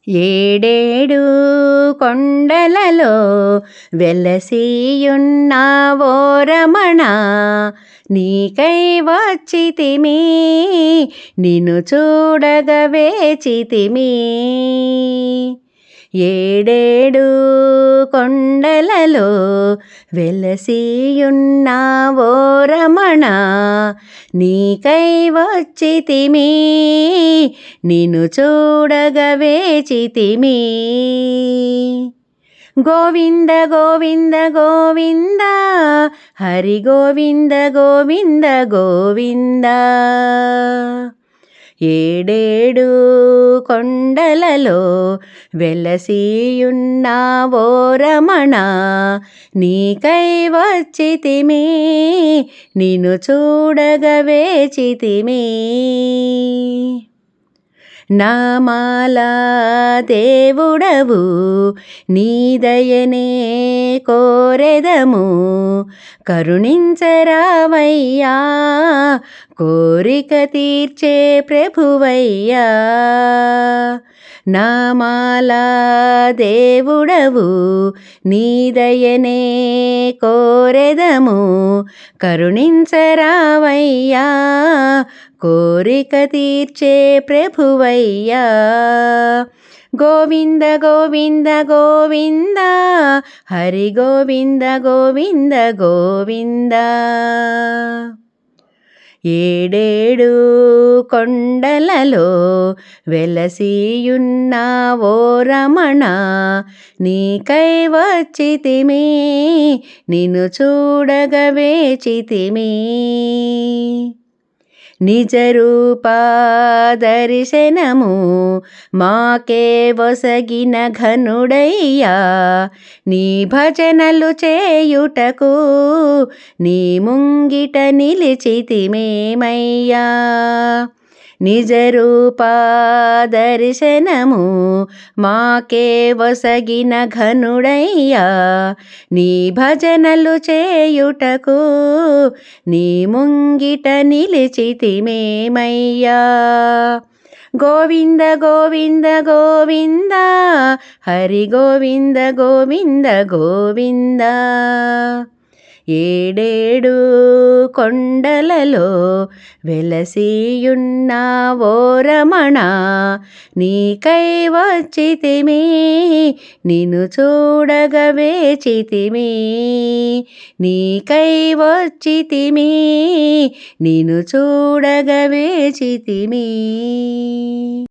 ఏడేడు కొండలలో వెలసియున్నావో రమణ, నీకై వచ్చితిమి నిన్ను చూడగ వేచితిమి. ఏడేడు కొండలలో వెలసియున్నావో రమణ, నీకై వచ్చితిమి నిన్ను చూడగ వేచితిమి. గోవింద గోవింద గోవింద హరి గోవింద గోవింద గోవింద. ఏడేడు కొండలలో వెలసియున్నావో రమణ, నీకై వచ్చితిమి నిన్ను చూడగ వేచితిమి. నామాలా దేవుడవు నీ దయనే కోరెదము, కరుణించరావయ్యా కోరిక తీర్చే ప్రభువయ్యా. నామాలా దేవుడవు నీ దయనే కోరెదము, కరుణించరావయ్యా కోరిక తీర్చే ప్రభువయ్యా. గోవింద గోవింద గోవింద హరి గోవింద గోవింద గోవింద. ఏడేడు కొండలలో వెలసియున్నావో రమణ, నీకై వచ్చితిమి నిన్ను చూడగ వేచితిమి. నిజ రూపా దర్శనము మాకే వసగిన ఘనుడయ్యా, నీ భజనలు చేయుటకు నీ ముంగిట నిలిచితిమేమయ్యా. నిజ రూపా దర్శనము మాకే వసగిన ఘనుడయ్యా, నీ భజనలు చేయుటకు నీ ముంగిట నిలిచితిమేమయ్యా. గోవింద గోవింద గోవింద హరి గోవింద గోవింద గోవింద. ఏడేడు కొండలలో వెలసియున్నావో రమణ, నీకై వచ్చితిమి నిన్ను చూడగ వేచితిమి. నీకై వచ్చితిమి నిన్ను చూడగ వేచితిమి.